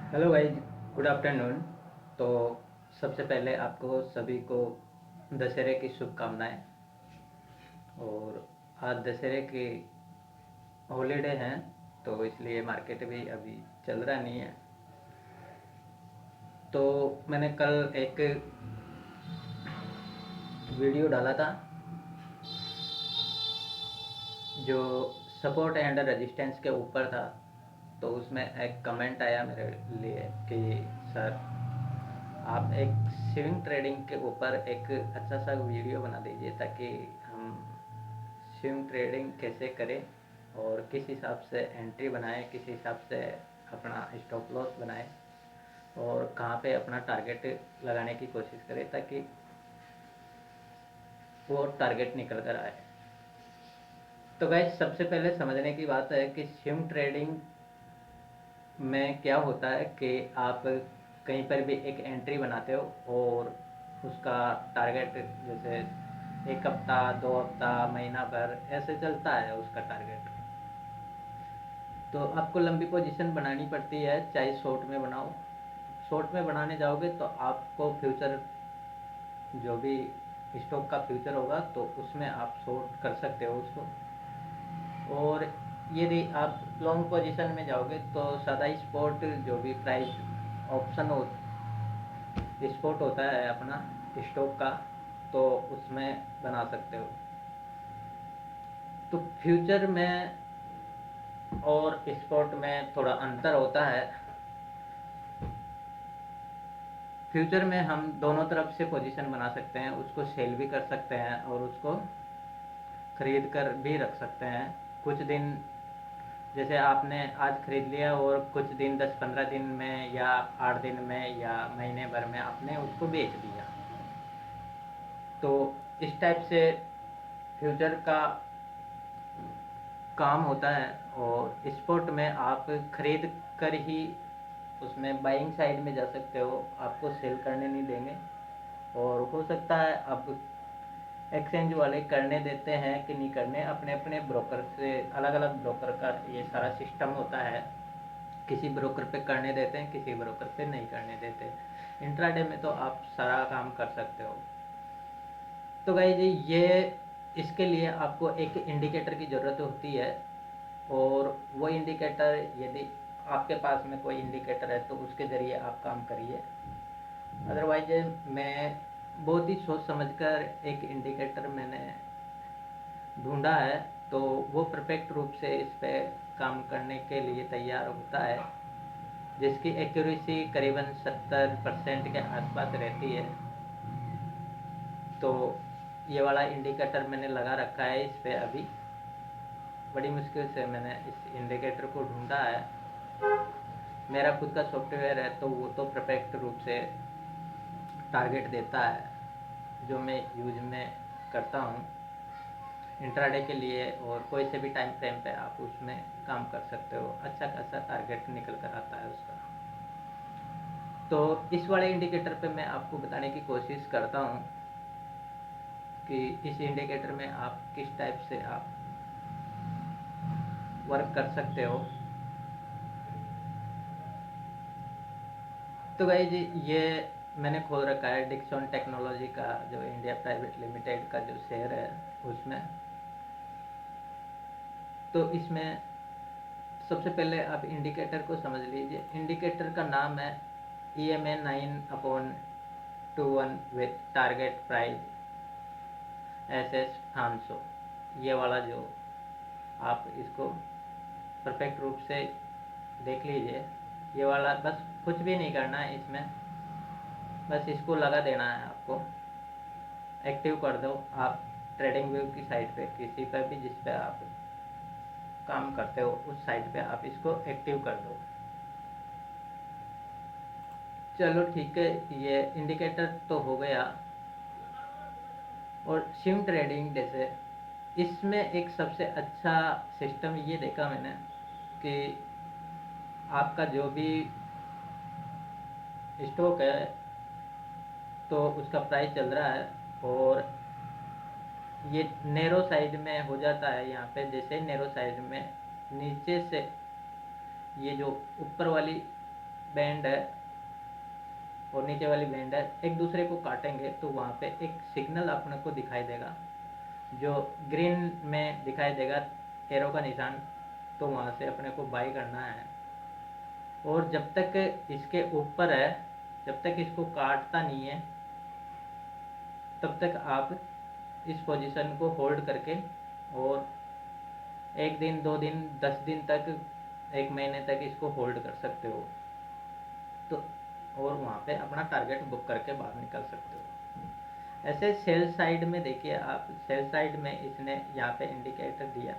Hello guys, good afternoon. तो सबसे पहले आपको सभी को दशहरे की शुभकामनाएं। और आज दशहरे की हॉलीडे हैं, तो इसलिए मार्केट भी अभी चल रहा नहीं है। तो मैंने कल एक वीडियो डाला था जो सपोर्ट एंड रेजिस्टेंस के ऊपर था। तो उसमें एक कमेंट आया मेरे लिए कि सर, आप एक स्विंग ट्रेडिंग के ऊपर एक अच्छा सा वीडियो बना दीजिए ताकि हम स्विंग ट्रेडिंग कैसे करें और किस हिसाब से एंट्री बनाएं, किस हिसाब से अपना स्टॉप लॉस बनाएं और कहाँ पे अपना टारगेट लगाने की कोशिश करें ताकि वो टारगेट निकल कर आए। तो गाइस, सबसे पहले समझने की बात है कि स्विंग ट्रेडिंग में क्या होता है कि आप कहीं पर भी एक एंट्री बनाते हो और उसका टारगेट जैसे एक हफ्ता, 2 हफ्ता, महीना भर ऐसे चलता है उसका टारगेट। तो आपको लंबी पोजीशन बनानी पड़ती है, चाहे शॉर्ट में बनाओ। शॉर्ट में बनाने जाओगे तो आपको फ्यूचर, जो भी स्टॉक का फ्यूचर होगा, तो उसमें आप शॉर्ट कर सकते हो उसको। और यदि आप लॉन्ग पोजीशन में जाओगे तो सादा स्पॉट, जो भी प्राइस ऑप्शन हो, स्पॉट होता है अपना स्टॉक का, तो उसमें बना सकते हो। तो फ्यूचर में और स्पॉट में थोड़ा अंतर होता है। फ्यूचर में हम दोनों तरफ से पोजीशन बना सकते हैं, उसको सेल भी कर सकते हैं और उसको खरीद कर भी रख सकते हैं। कुछ दिन, जैसे आपने आज खरीद लिया और कुछ दिन, 10-15 दिन में या 8 दिन में या महीने भर में आपने उसको बेच दिया। तो इस टाइप से फ्यूचर का काम होता है। और स्पॉट में आप खरीद कर ही उसमें बाइंग साइड में जा सकते हो, आपको सेल करने नहीं देंगे। और हो सकता है अब एक्सचेंज वाले करने देते हैं कि नहीं करने, अपने अपने ब्रोकर से, अलग अलग ब्रोकर का ये सारा सिस्टम होता है। किसी ब्रोकर पे करने देते हैं, किसी ब्रोकर पे नहीं करने देते। इंट्राडे में तो आप सारा काम कर सकते हो। तो गाइस, ये इसके लिए आपको एक इंडिकेटर की ज़रूरत होती है। और वो इंडिकेटर, यदि आपके पास में कोई इंडिकेटर है तो उसके ज़रिए आप काम करिए। अदरवाइज मैं बहुत ही सोच समझकर एक इंडिकेटर मैंने ढूंढा है, तो वो परफेक्ट रूप से इस पे काम करने के लिए तैयार होता है, जिसकी एक्यूरेसी करीबन 70% के आसपास रहती है। तो ये वाला इंडिकेटर मैंने लगा रखा है इस पे। अभी बड़ी मुश्किल से मैंने इस इंडिकेटर को ढूंढा है। मेरा खुद का सॉफ्टवेयर है तो वो तो परफेक्ट रूप से टारगेट देता है जो मैं यूज में करता हूँ इंट्राडे के लिए। और कोई से भी टाइम फ्रेम पे आप उसमें काम कर सकते हो, अच्छा खासा टारगेट निकल कर आता है उसका। तो इस वाले इंडिकेटर पे मैं आपको बताने की कोशिश करता हूँ कि इस इंडिकेटर में आप किस टाइप से आप वर्क कर सकते हो। तो गाइज, ये मैंने खोल रखा है डिक्सन टेक्नोलॉजी का, जो इंडिया प्राइवेट लिमिटेड का जो शेयर है उसमें। तो इसमें सबसे पहले आप इंडिकेटर को समझ लीजिए। इंडिकेटर का नाम है EMA 9/21 with target price SS फांसो। ये वाला जो, आप इसको परफेक्ट रूप से देख लीजिए। ये वाला बस कुछ भी नहीं करना है इसमें, बस इसको लगा देना है आपको। एक्टिव कर दो आप ट्रेडिंग व्यू की साइट पे, किसी पर भी जिस पे आप काम करते हो उस साइट पे आप इसको एक्टिव कर दो। चलो ठीक है, ये इंडिकेटर तो हो गया। और स्विंग ट्रेडिंग जैसे, इसमें एक सबसे अच्छा सिस्टम ये देखा मैंने कि आपका जो भी स्टॉक है तो उसका प्राइस चल रहा है और ये नैरो साइज में हो जाता है। यहाँ पे जैसे नैरो साइज में नीचे से ये जो ऊपर वाली बैंड है और नीचे वाली बैंड है, एक दूसरे को काटेंगे तो वहाँ पे एक सिग्नल अपने को दिखाई देगा, जो ग्रीन में दिखाई देगा एरो का निशान, तो वहाँ से अपने को बाई करना है। और जब तक इसके ऊपर है, जब तक इसको काटता नहीं है, तब तक आप इस पोजीशन को होल्ड करके और 1 दिन 2 दिन 10 दिन तक 1 महीने तक इसको होल्ड कर सकते हो। तो और वहाँ पे अपना टारगेट बुक करके बाहर निकल सकते हो। ऐसे सेल साइड में देखिए आप, सेल साइड में इसने यहाँ पे इंडिकेटर दिया,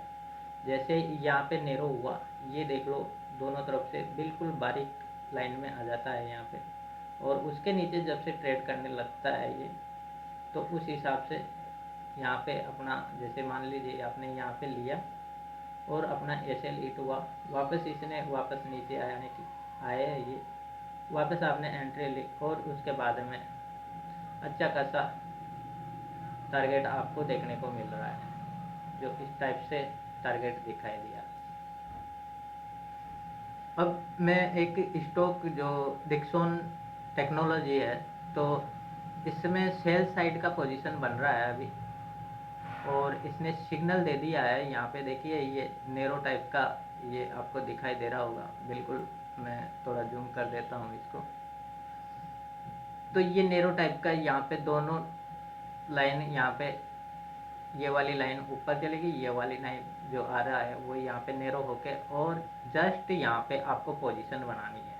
जैसे यहाँ पे नेरो हुआ, ये देख लो दोनों तरफ से बिल्कुल बारीक लाइन में आ जाता है यहाँ पे, और उसके नीचे जब से ट्रेड करने लगता है ये, तो उस हिसाब से यहाँ पे अपना, जैसे मान लीजिए आपने यहाँ पे लिया और अपना SL हिट हुआ, वापस इसने वापस नीचे आने की आए ये, वापस आपने एंट्री ली और उसके बाद में अच्छा खासा टारगेट आपको देखने को मिल रहा है, जो इस टाइप से टारगेट दिखाई दिया। अब मैं एक स्टॉक जो डिक्सन टेक्नोलॉजी है, तो इसमें सेल साइड का पोजीशन बन रहा है अभी, और इसने सिग्नल दे दिया है। यहाँ पे देखिए ये नेरो टाइप का ये आपको दिखाई दे रहा होगा, बिल्कुल मैं थोड़ा जूम कर देता हूँ इसको। तो ये नेरो टाइप का, यहाँ पे दोनों लाइन, यहाँ पे ये वाली लाइन ऊपर चलेगी, ये वाली लाइन जो आ रहा है वो यहाँ पे नेरो होके, और जस्ट यहाँ पे आपको पोजीशन बनानी है।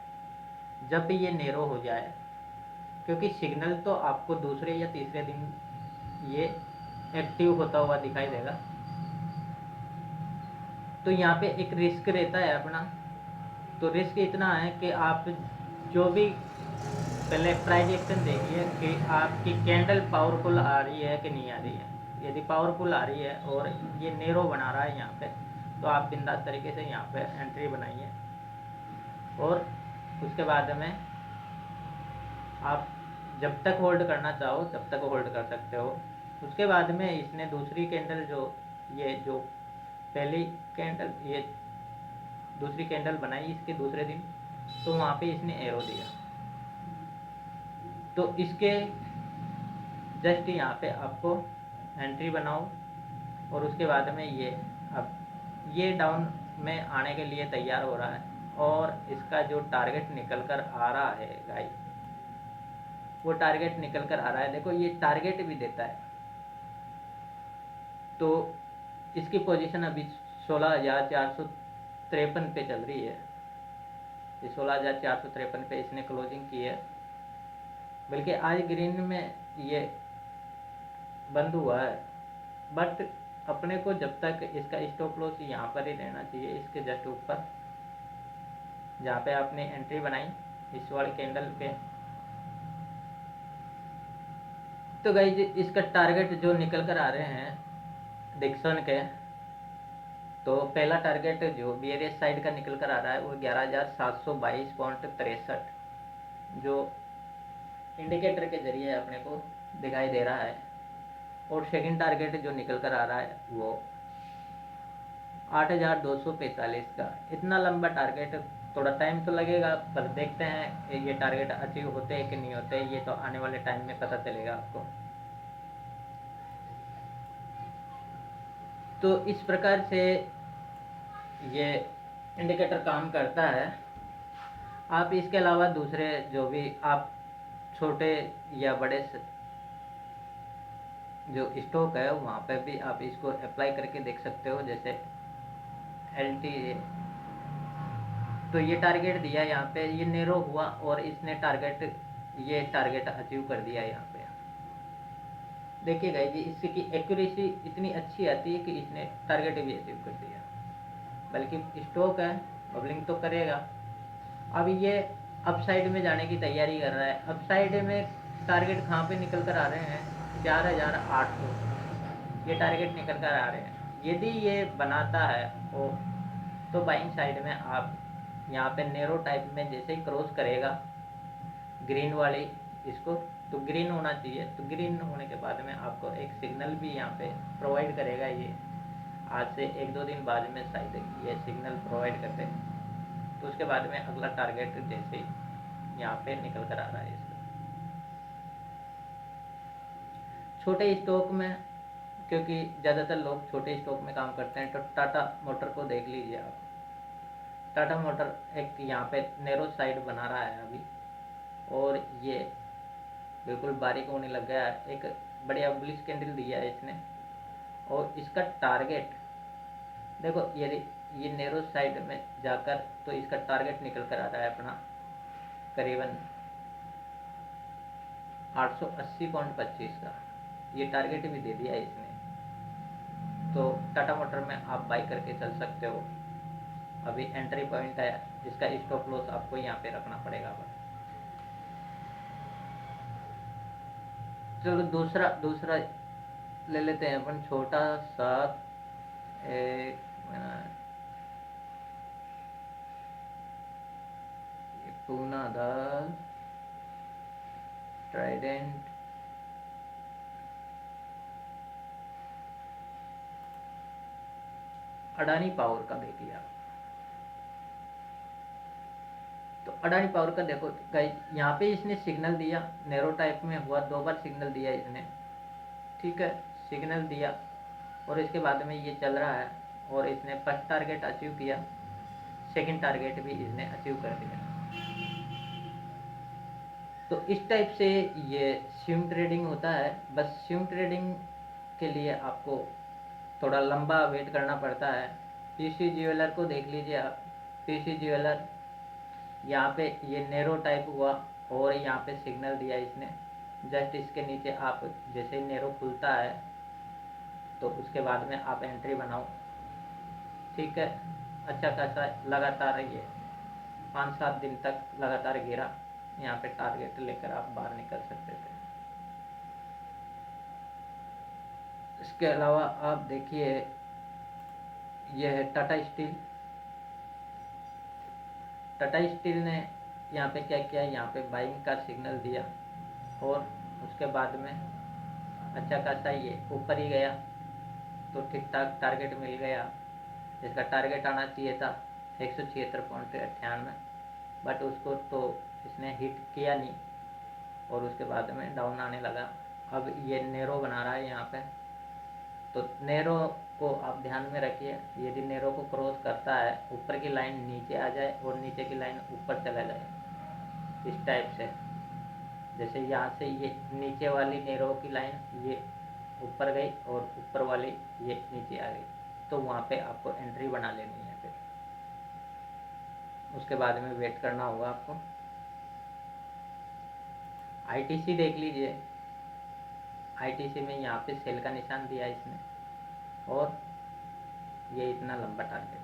जब ये नेरो हो जाए, क्योंकि सिग्नल तो आपको दूसरे या तीसरे दिन ये एक्टिव होता हुआ दिखाई देगा, तो यहाँ पे एक रिस्क रहता है अपना। तो रिस्क इतना है कि आप जो भी पहले प्राइस एक्शन देखिए कि आपकी कैंडल पावरफुल आ रही है कि नहीं आ रही है। यदि पावरफुल आ रही है और ये नेरो बना रहा है यहाँ पे, तो आप बिंदास तरीके से यहाँ पे एंट्री बनाइए, और उसके बाद में आप जब तक होल्ड करना चाहो तब तक होल्ड कर सकते हो। उसके बाद में इसने दूसरी कैंडल, जो पहली कैंडल, ये दूसरी कैंडल बनाई इसके दूसरे दिन, तो वहाँ पे इसने एरो दिया, तो इसके जस्ट यहाँ पे आपको एंट्री बनाओ, और उसके बाद में ये अब ये डाउन में आने के लिए तैयार हो रहा है, और इसका जो टारगेट निकल कर आ रहा है गाइस, वो टारगेट निकल कर आ रहा है। देखो ये टारगेट भी देता है, तो इसकी पोजीशन अभी 16,453 पे चल रही है। ये 16,453 पे इसने क्लोजिंग की है, बल्कि आज ग्रीन में ये बंद हुआ है। बट अपने को जब तक इसका स्टॉप लॉस यहाँ पर ही रहना चाहिए, इसके जस्ट ऊपर जहाँ पे आपने एंट्री बनाई इस वाले कैंडल पे। तो गाइज इसका टारगेट जो निकल कर आ रहे हैं डिक्सन के, तो पहला टारगेट जो बेयरिश साइड का निकल कर आ रहा है वो 11,722.63 जो इंडिकेटर के जरिए अपने को दिखाई दे रहा है, और सेकंड टारगेट जो निकल कर आ रहा है वो 8,245 का। इतना लंबा टारगेट, थोड़ा टाइम तो लगेगा, पर देखते हैं ये टारगेट अचीव होते हैं कि नहीं होते, ये तो आने वाले टाइम में पता चलेगा आपको। तो इस प्रकार से ये इंडिकेटर काम करता है। आप इसके अलावा दूसरे जो भी आप छोटे या बड़े जो स्टॉक है वहाँ पे भी आप इसको अप्लाई करके देख सकते हो, जैसे LT। तो ये टारगेट दिया यहाँ पे, ये नेरो हुआ और इसने ये टारगेट अचीव कर दिया यहाँ पे। देखिएगा जी इसकी एक्यूरेसी इतनी अच्छी आती है कि इसने टारगेट भी अचीव कर दिया, बल्कि स्टॉक है बबलिंग तो करेगा। अब ये अप साइड में जाने की तैयारी कर रहा है। अप साइड में टारगेट कहाँ पे निकल कर आ रहे हैं, 4,800 ये टारगेट निकल कर आ रहे हैं। यदि ये बनाता है तो बाइंग साइड में आप यहाँ पे नेरो टाइप में जैसे ही क्रॉस करेगा ग्रीन वाली इसको, तो ग्रीन होना चाहिए। तो ग्रीन होने के बाद में आपको एक सिग्नल भी यहाँ पे प्रोवाइड करेगा। ये आज से 1-2 दिन बाद में शायद ये सिग्नल प्रोवाइड करते हैं, तो उसके बाद में अगला टारगेट जैसे यहाँ पे निकल कर आ रहा है इसका। छोटे स्टॉक में, क्योंकि ज़्यादातर लोग छोटे स्टॉक में काम करते हैं, तो टाटा मोटर को देख लीजिए आप। टाटा मोटर एक यहाँ पे नैरो साइड बना रहा है अभी, और ये बिल्कुल बारीक होने लग गया है। एक बढ़िया बुलिश कैंडल दिया है इसने, और इसका टारगेट देखो, ये नैरो साइड में जाकर तो इसका टारगेट निकल कर आ रहा है अपना करीबन 880.25 का। ये टारगेट भी दे दिया है इसने। तो टाटा मोटर में आप बाई करके चल सकते हो। अभी एंट्री पॉइंट है, जिसका स्टॉप लॉस आपको यहाँ पे रखना पड़ेगा। चलो दूसरा ले लेते हैं अपन, छोटा सा। एक मिनट, पूना दास ट्राइडेंट, अडानी पावर का देख लिया। तो अडानी पावर का देखो गाइस, यहाँ पे इसने सिग्नल दिया, नैरो टाइप में हुआ, 2 बार सिग्नल दिया इसने, ठीक है। सिग्नल दिया और इसके बाद में ये चल रहा है, और इसने फर्स्ट टारगेट अचीव किया, सेकंड टारगेट भी इसने अचीव कर दिया। तो इस टाइप से ये स्विंग ट्रेडिंग होता है। बस स्विंग ट्रेडिंग के लिए आपको थोड़ा लंबा वेट करना पड़ता है। पीसी ज्वेलर को देख लीजिए आप। पीसी ज्वेलर यहाँ पे ये नैरो टाइप हुआ, और यहाँ पे सिग्नल दिया इसने। जस्ट इसके नीचे आप जैसे ही नैरो खुलता है तो उसके बाद में आप एंट्री बनाओ, ठीक है। अच्छा खासा लगातार ये 5-7 दिन तक लगातार गिरा, यहाँ पे टारगेट लेकर आप बाहर निकल सकते थे। इसके अलावा आप देखिए, यह है टाटा स्टील। टाटा स्टील ने यहाँ पे क्या किया, यहाँ पे बाइंग का सिग्नल दिया, और उसके बाद में अच्छा खासा ये ऊपर ही गया, तो ठीक ठाक टारगेट मिल गया। जिसका टारगेट आना चाहिए था 176.98, बट उसको तो इसने हिट किया नहीं, और उसके बाद में डाउन आने लगा। अब ये नैरो बना रहा है यहाँ पे, तो नैरो को आप ध्यान में रखिए। यदि नैरो को क्रॉस करता है, ऊपर की लाइन नीचे आ जाए और नीचे की लाइन ऊपर चला जाए, इस टाइप से। जैसे यहाँ से ये नीचे वाली नैरो की लाइन ये ऊपर गई, और ऊपर वाली ये नीचे आ गई, तो वहाँ पे आपको एंट्री बना लेनी है। फिर उसके बाद में वेट करना होगा आपको। आईटीसी देख लीजिए। आईटीसी में यहाँ पे सेल का निशान दिया इसने, और ये इतना लंबा टारगेट।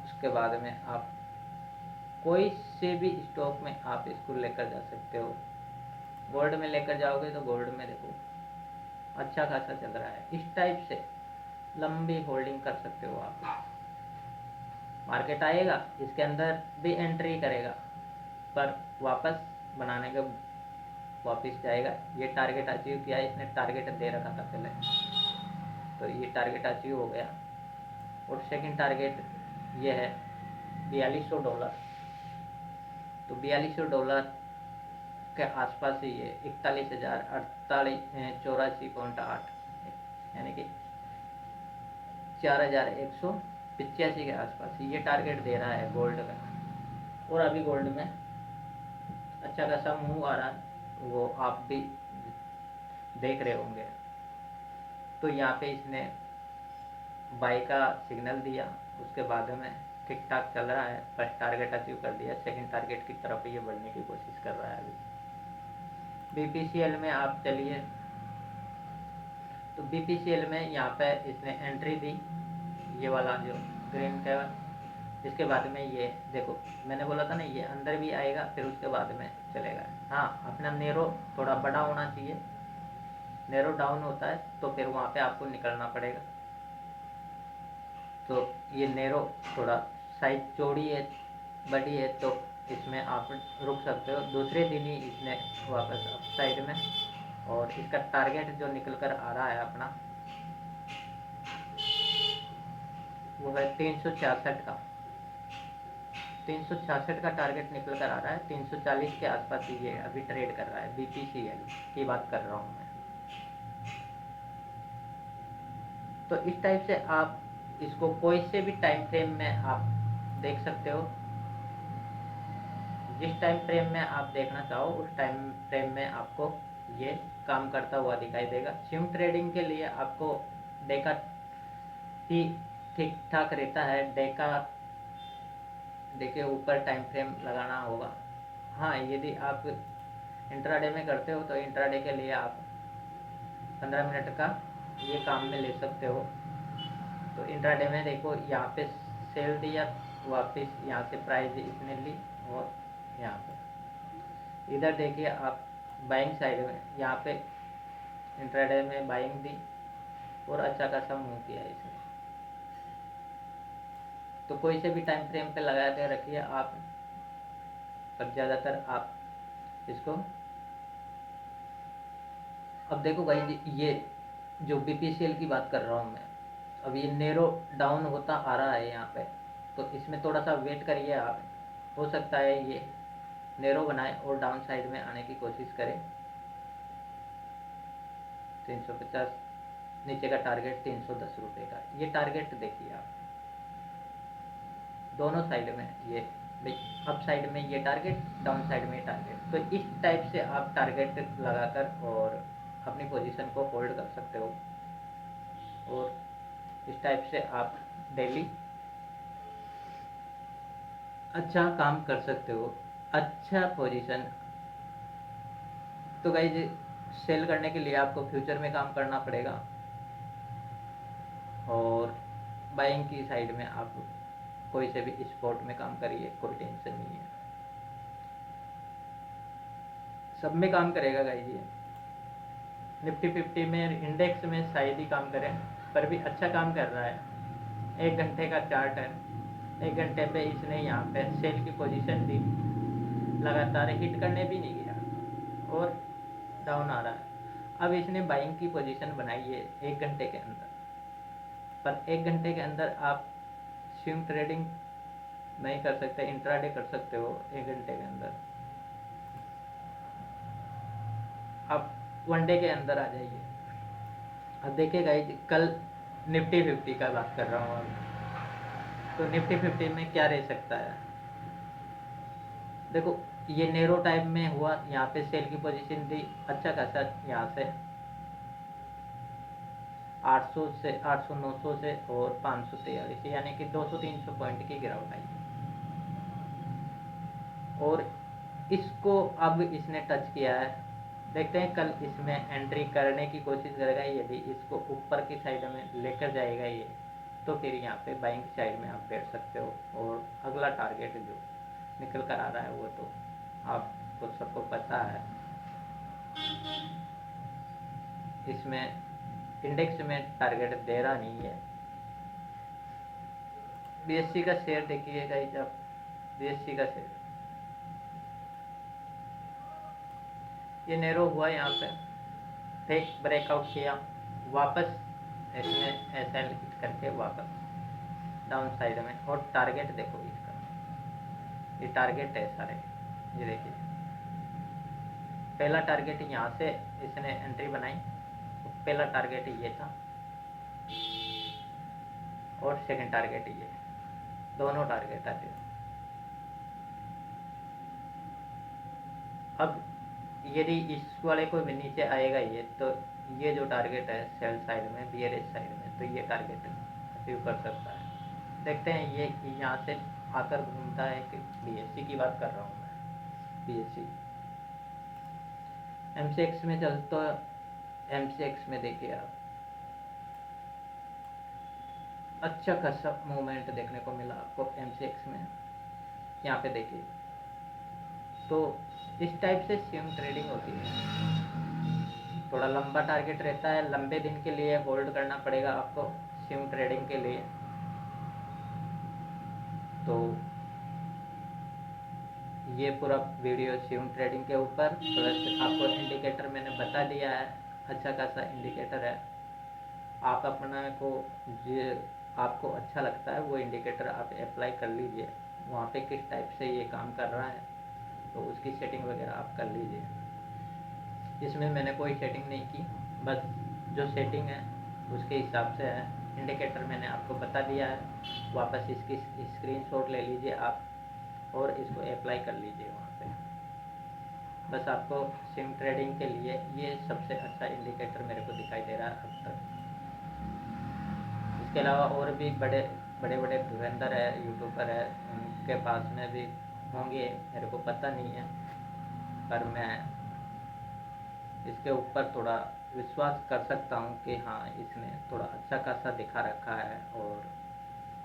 उसके बाद में आप कोई से भी स्टॉक में आप इसको लेकर जा सकते हो। गोल्ड में लेकर जाओगे तो गोल्ड में देखो अच्छा खासा चल रहा है। इस टाइप से लंबी होल्डिंग कर सकते हो आप। मार्केट आएगा, इसके अंदर भी एंट्री करेगा, पर वापस बनाने के वापस जाएगा। ये टारगेट अचीव किया, इसने टारगेट दे रखा था पहले, तो ये टारगेट अचीव हो गया। और सेकंड टारगेट ये है $4200। तो $4200 के आसपास ही ये 41,084.8, यानी कि 4185 के आसपास ये टारगेट दे रहा है गोल्ड में। और अभी गोल्ड में अच्छा खासा मूव आ रहा है, वो आप भी देख रहे होंगे। तो यहाँ पे इसने बाई का सिग्नल दिया, उसके बाद में ठीक ठाक चल रहा है। फर्स्ट टारगेट अचीव कर दिया, सेकंड टारगेट की तरफ ये बढ़ने की कोशिश कर रहा है अभी। बीपीसीएल में आप चलिए, तो बीपीसीएल में यहाँ पे इसने एंट्री दी, ये वाला जो ग्रीन का। इसके बाद में ये देखो, मैंने बोला था ना, ये अंदर भी आएगा, फिर उसके बाद में चलेगा। हाँ, अपना नैरो थोड़ा बड़ा होना चाहिए। नैरो डाउन होता है तो फिर वहाँ पे आपको निकलना पड़ेगा। तो ये नैरो थोड़ा साइज चौड़ी है, बड़ी है, तो इसमें आप रुक सकते हो। दूसरे दिन ही इसने वापस अप साइड में, और इसका टारगेट जो निकल कर आ रहा है अपना वो है 366 का। 366 का टारगेट निकल कर आ रहा है। 340 के आसपास ये अभी ट्रेड कर रहा है। BPCL की बात कर रहा हूँ मैं। तो इस टाइप से आप इसको कोई से भी टाइम फ्रेम में आप देख सकते हो। जिस टाइम फ्रेम में आप देखना चाहो उस टाइम फ्रेम में आपको ये काम करता हुआ दिखाई देगा। स्विंग ट्रेडिंग के लिए आपको डे का ही ठीक ठाक रहता है। डे का देखिए ऊपर टाइम फ्रेम लगाना होगा। हाँ, यदि आप इंट्राडे में करते हो तो इंट्राडे के लिए आप 15 मिनट का ये काम में ले सकते हो। तो इंट्राडे में देखो यहाँ पे सेल दिया, वापस यहाँ से प्राइस इसने ली और यहाँ पे इधर देखिए आप बाइंग साइड में यहाँ पे इंट्राडे में बाइंग दी और अच्छा खासा मूव किया इसने। तो कोई से भी टाइम फ्रेम पे लगा के रखिए आप, पर ज़्यादातर आप इसको। अब देखो भाई, ये जो BPCL की बात कर रहा हूँ मैं, अब ये नेरो डाउन होता आ रहा है यहाँ पे, तो इसमें थोड़ा सा वेट करिए आप। हो सकता है ये नेरो बनाए और डाउन साइड में आने की कोशिश करें। 350 नीचे का टारगेट 310 रुपये का, ये टारगेट देखिए आप दोनों साइड में। ये अप साइड में ये टारगेट, डाउन साइड में ये टारगेट। तो इस टाइप से आप टारगेट लगाकर और अपनी पोजीशन को होल्ड कर सकते हो और इस टाइप से आप डेली अच्छा काम कर सकते हो, अच्छा पोजीशन। तो गाइस, सेल करने के लिए आपको फ्यूचर में काम करना पड़ेगा और बाइंग की साइड में आप कोई से भी स्पॉट में काम करिए, कोई टेंशन नहीं है, सब में काम करेगा गाइस। ये निफ्टी 50 में, इंडेक्स में शायद ही काम करें, पर भी अच्छा काम कर रहा है। 1 घंटे का चार्ट है। 1 घंटे पे इसने यहाँ पे सेल की पोजीशन दी, लगातार हिट करने भी नहीं गया और डाउन आ रहा है। अब इसने बाइंग की पोजीशन बनाई है 1 घंटे के अंदर, पर 1 घंटे के अंदर आप स्विंग ट्रेडिंग नहीं कर सकते, इंट्राडे कर सकते हो 1 घंटे के अंदर। आप 1 डे के अंदर आ जाइए। अब देखिए गाइस, कल निफ्टी 50 का बात कर रहा हूँ अब। तो निफ्टी 50 में क्या रह सकता है, देखो ये नेरो टाइप में हुआ, यहाँ पे सेल की पोजीशन दी, अच्छा खासा यहाँ से 800 से 800 900 से और 543, यानी कि 200-300 पॉइंट की गिरावट आई। और इसको अब इसने टच किया है, देखते हैं कल इसमें एंट्री करने की कोशिश करेगा। यदि इसको ऊपर की साइड में लेकर जाएगा ये, तो फिर यहाँ पे बाइंग साइड में आप बैठ सकते हो। और अगला टारगेट जो निकल कर आ रहा है वो तो आपको सबको पता है। इसमें इंडेक्स में टारगेट दे रहा नहीं है। BSE का शेयर देखिएगा, जब BSE का शेयर ये नेरो हुआ यहाँ पे, फिर ब्रेकआउट किया, वापस इसमें ऐसा हिट करके वापस डाउन साइड में। और टारगेट देखो इसका, ये टारगेट है सारे, ये देखिए पहला टारगेट यहाँ से इसने एंट्री बनाई, पहला टारगेट ये था और सेकंड टारगेट ये, दोनों टारगेट आते हैं। अब यदि इस वाले को भी नीचे आएगा ये, तो ये जो टारगेट है सेल साइड में, बियरिश साइड में, तो ये टारगेट अचीव कर सकता है। देखते हैं ये यहाँ से आकर घूमता है कि BSE की बात कर रहा हूँ मैं। BSE MCX में चल, तो MCX में देखिए आप अच्छा खासा मूवमेंट देखने को मिला आपको MCX में। यहाँ पे देखिए, तो इस टाइप से स्विंग ट्रेडिंग होती है। थोड़ा लंबा टारगेट रहता है, लंबे दिन के लिए होल्ड करना पड़ेगा आपको स्विंग ट्रेडिंग के लिए। तो ये पूरा वीडियो स्विंग ट्रेडिंग के ऊपर, प्लस आपको इंडिकेटर मैंने बता दिया है, अच्छा खासा इंडिकेटर है। आप अपना को आपको अच्छा लगता है वो इंडिकेटर आप अप्लाई कर लीजिए। वहाँ पे किस टाइप से ये काम कर रहा है तो उसकी सेटिंग वगैरह आप कर लीजिए। इसमें मैंने कोई सेटिंग नहीं की, बस जो सेटिंग है उसके हिसाब से है। इंडिकेटर मैंने आपको बता दिया है, वापस इसकी स्क्रीनशॉट ले लीजिए आप और इसको अप्लाई कर लीजिए वहाँ पे। बस आपको सिम ट्रेडिंग के लिए ये सबसे अच्छा इंडिकेटर मेरे को दिखाई दे रहा है अब तक। इसके अलावा और भी बड़े बड़े धुरंधर है, यूट्यूबर है, उनके पास में भी होंगे, मेरे को पता नहीं है, पर मैं इसके ऊपर थोड़ा विश्वास कर सकता हूँ कि हाँ इसने थोड़ा अच्छा खासा दिखा रखा है और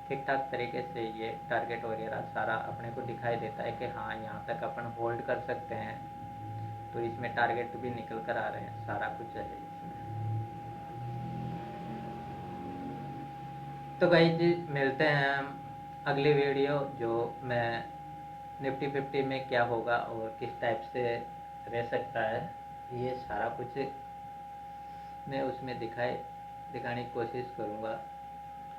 ठीक ठाक तरीके से ये टारगेट वगैरह सारा अपने को दिखाई देता है कि हाँ यहाँ तक अपन होल्ड कर सकते हैं। तो इसमें टारगेट भी निकल कर आ रहे हैं, सारा कुछ है इसमें। तो गाइस मिलते हैं हम अगली वीडियो, जो मैं निफ्टी 50 में क्या होगा और किस टाइप से रह सकता है, ये सारा कुछ मैं उसमें दिखाने की कोशिश करूँगा।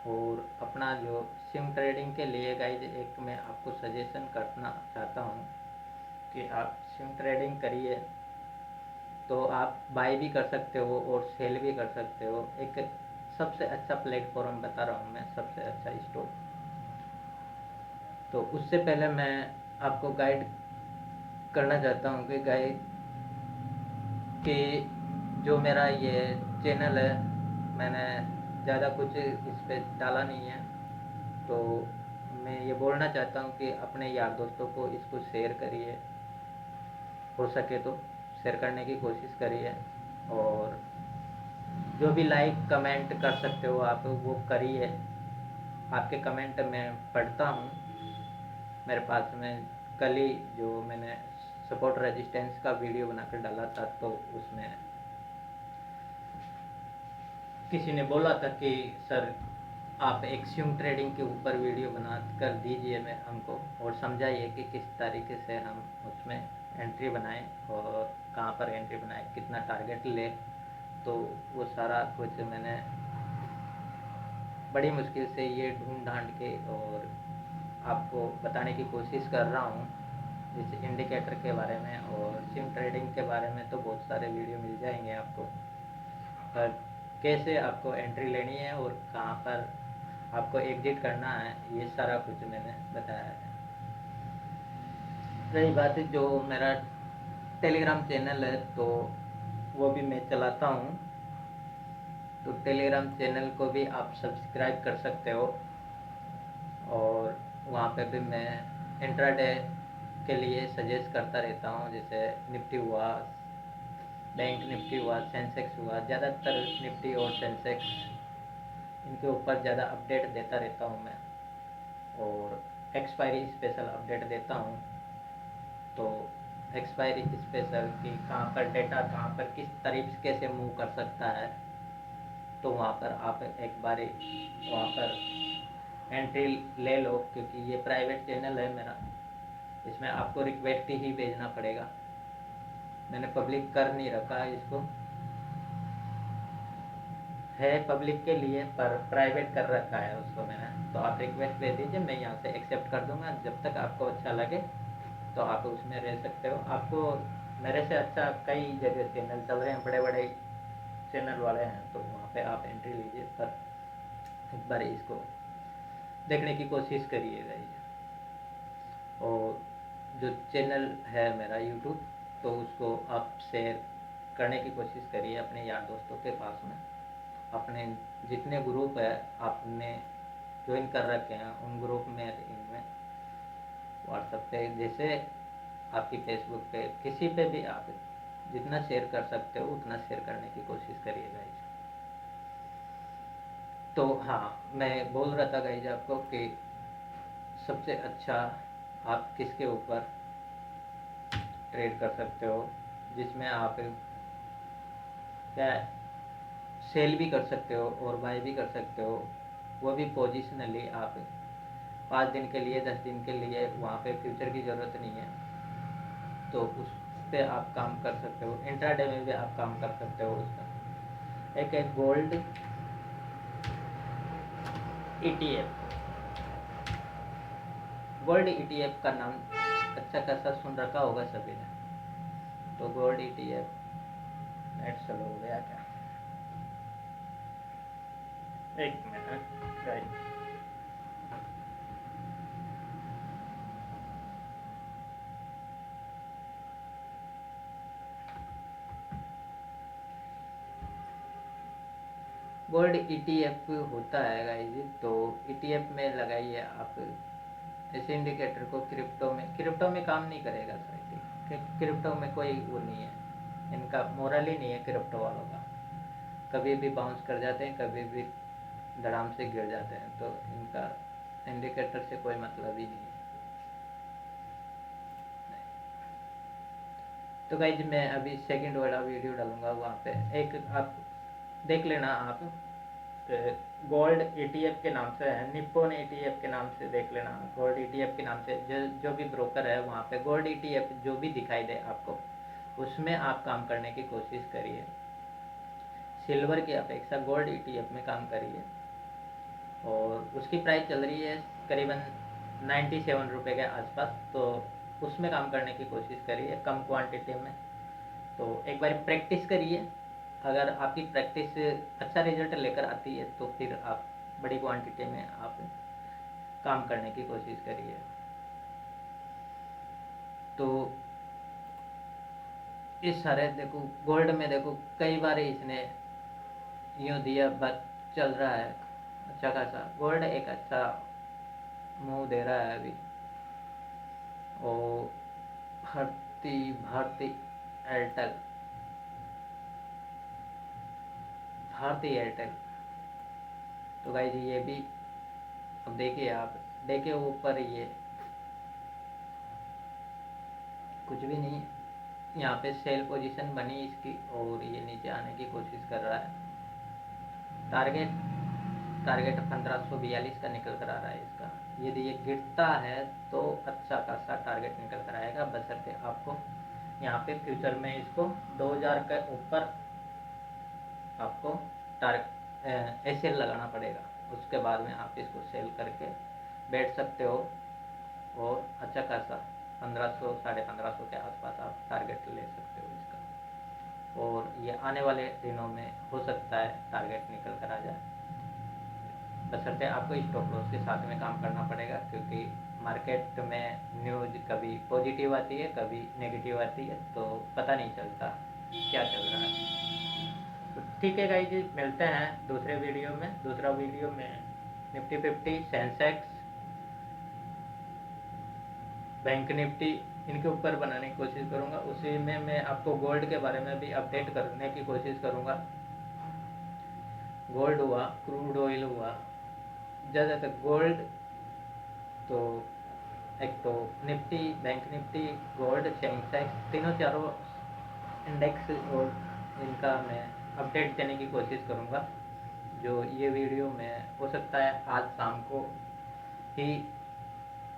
और अपना जो सिम ट्रेडिंग के लिए गाइज एक मैं आपको सजेशन करना चाहता हूँ कि आप सिम ट्रेडिंग करिए, तो आप बाई भी कर सकते हो और सेल भी कर सकते हो। एक सबसे अच्छा प्लेटफॉर्म बता रहा हूँ मैं, सबसे अच्छा स्टॉक। तो उससे पहले मैं आपको गाइड करना चाहता हूँ कि गाइड कि जो मेरा ये चैनल है, मैंने ज़्यादा कुछ इस पर डाला नहीं है, तो मैं ये बोलना चाहता हूँ कि अपने यार दोस्तों को इसको शेयर करिए, हो सके तो शेयर करने की कोशिश करिए। और जो भी लाइक कमेंट कर सकते हो आप वो करिए, आपके कमेंट मैं पढ़ता हूँ। मेरे पास में कल ही जो मैंने सपोर्ट रेजिस्टेंस का वीडियो बनाकर डाला था, तो उसमें किसी ने बोला था कि सर आप एक्सियम ट्रेडिंग के ऊपर वीडियो बना कर दीजिए मैं हमको, और समझाइए कि किस तरीके से हम उसमें एंट्री बनाएं और कहाँ पर एंट्री बनाएं, कितना टारगेट ले। तो वो सारा कुछ मैंने बड़ी मुश्किल से ये ढूंढ ढांड के और आपको बताने की कोशिश कर रहा हूँ इस इंडिकेटर के बारे में। और सिम ट्रेडिंग के बारे में तो बहुत सारे वीडियो मिल जाएंगे आपको, पर कैसे आपको एंट्री लेनी है और कहाँ पर आपको एग्जिट करना है, ये सारा कुछ मैंने बताया है। रही बात है जो मेरा टेलीग्राम चैनल है, तो वो भी मैं चलाता हूँ, तो टेलीग्राम चैनल को भी आप सब्सक्राइब कर सकते हो। और वहाँ पे भी मैं इंट्राडे के लिए सजेस्ट करता रहता हूँ, जैसे निफ्टी हुआ, बैंक निफ्टी हुआ, सेंसेक्स हुआ, ज़्यादातर निफ्टी और सेंसेक्स इनके ऊपर ज़्यादा अपडेट देता रहता हूँ मैं। और एक्सपायरी स्पेशल अपडेट देता हूँ, तो एक्सपायरी स्पेशल की कहाँ पर डेटा कहाँ पर किस तरीके से मूव कर सकता है, तो वहाँ पर आप एक बार वहाँ पर एंट्री ले लो, क्योंकि ये प्राइवेट चैनल है मेरा, इसमें आपको रिक्वेस्ट ही भेजना पड़ेगा। मैंने पब्लिक कर नहीं रखा इसको, है पब्लिक के लिए पर प्राइवेट कर रखा है उसको मैंने। तो आप रिक्वेस्ट भेज दीजिए, मैं यहाँ से एक्सेप्ट कर दूंगा। जब तक आपको अच्छा लगे तो आप उसमें रह सकते हो। आपको मेरे से अच्छा कई जगह चैनल चल रहे हैं, बड़े बड़े चैनल वाले हैं, तो वहाँ पे आप एंट्री लीजिए, पर एक बार इसको देखने की कोशिश करिएगा ये। और जो चैनल है मेरा यूट्यूब, तो उसको आप शेयर करने की कोशिश करिए अपने यार दोस्तों के पास में। अपने जितने ग्रुप है आपने ज्वाइन कर रखे हैं, उन ग्रुप में, इनमें व्हाट्सएप पे, जैसे आपकी फेसबुक पे, किसी पे भी आप जितना शेयर कर सकते हो उतना शेयर करने की कोशिश करिए गाइज। तो हाँ, मैं बोल रहा था गाइज आपको कि सबसे अच्छा आप किसके ऊपर ट्रेड कर सकते हो, जिसमें आप क्या सेल भी कर सकते हो और बाय भी कर सकते हो, वो भी पोजिशनली। आप 5 दिन के लिए, 10 दिन के लिए, वहाँ पे फ्यूचर की ज़रूरत नहीं है, तो उस पे आप काम कर सकते हो। इंट्राडे में भी आप काम कर सकते हो उसका। एक गोल्ड ETF। गोल्ड ETF का नाम अच्छा खासा सुन रखा होगा सभी ने। तो गोल्ड ETF नेट स्लो हो गया क्या? एक मिनट गाइस। गोल्ड ETF होता है गाइस, तो ETF में लगाइए आप इस इंडिकेटर को। क्रिप्टो में काम नहीं करेगा शायद, क्रिप्टो में कोई वो नहीं है, इनका मोरल ही नहीं है क्रिप्टो वालों का। कभी भी बाउंस कर जाते हैं, कभी भी धड़ाम से गिर जाते हैं, तो इनका इंडिकेटर से कोई मतलब ही नहीं है। तो गाइज मैं अभी सेकंड वाला वीडियो डालूंगा, वहाँ पे एक आप देख लेना। आप गोल्ड ETF के नाम से है, निप्पॉन ETF के नाम से देख लेना। गोल्ड ETF के नाम से जो भी ब्रोकर है वहाँ पे गोल्ड ETF जो भी दिखाई दे आपको, उसमें आप काम करने की कोशिश करिए। सिल्वर की अपेक्षा गोल्ड ETF में काम करिए। और उसकी प्राइस चल रही है करीबन 97 रुपये के आसपास, तो उसमें काम करने की कोशिश करिए कम क्वांटिटी में। तो एक बार प्रैक्टिस करिए, अगर आपकी प्रैक्टिस अच्छा रिजल्ट लेकर आती है तो फिर आप बड़ी क्वांटिटी में आप काम करने की कोशिश करिए। तो इस सारे देखो गोल्ड में देखो कई बार इसने यूँ दिया, बट चल रहा है अच्छा खासा। गोल्ड एक अच्छा मूव दे रहा है अभी। और भारती एयरटेल, भारती एयरटेल, तो गाइस ये भी अब देखिए, आप देखिए ऊपर ये कुछ भी नहीं, यहाँ पे सेल पोजीशन बनी इसकी और ये नीचे आने की कोशिश कर रहा है। टारगेट टारगेट 1542 का निकल कर आ रहा है इसका। यदि ये गिरता है तो अच्छा खासा टारगेट निकल कर आएगा, बशर्ते आपको यहाँ पे फ्यूचर में इसको 2000 के ऊपर आपको एसएल लगाना पड़ेगा। उसके बाद में आप इसको सेल करके बैठ सकते हो और अच्छा खासा 1500 1550 के आसपास आप टारगेट ले सकते हो इसका। और ये आने वाले दिनों में हो सकता है टारगेट निकल कर आ जाए, बशर्ते आपको स्टॉप लॉस के साथ में काम करना पड़ेगा, क्योंकि मार्केट में न्यूज़ कभी पॉजिटिव आती है कभी नेगेटिव आती है, तो पता नहीं चलता क्या चल रहा है। तो ठीक है गाइस जी, मिलते हैं दूसरे वीडियो में। दूसरा वीडियो में निफ्टी 50, सेंसेक्स, बैंक निफ्टी, इनके ऊपर बनाने की कोशिश करूँगा। उसी में मैं आपको गोल्ड के बारे में भी अपडेट करने की कोशिश करूँगा। गोल्ड हुआ, क्रूड ऑयल हुआ, ज़्यादातर गोल्ड, तो एक तो Nifty, bank Nifty, gold, Sensex, तीनों चारों इंडेक्स और इनका मैं अपडेट देने की कोशिश करूँगा। जो ये वीडियो मैं हो सकता है आज शाम को ही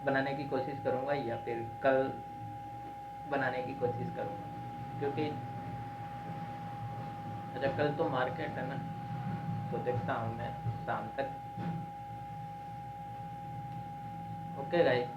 बनाने की कोशिश करूँगा या फिर कल बनाने की कोशिश करूँगा, क्योंकि अच्छा कल तो मार्केट है ना, तो देखता हूँ मैं शाम तक। Okay guys.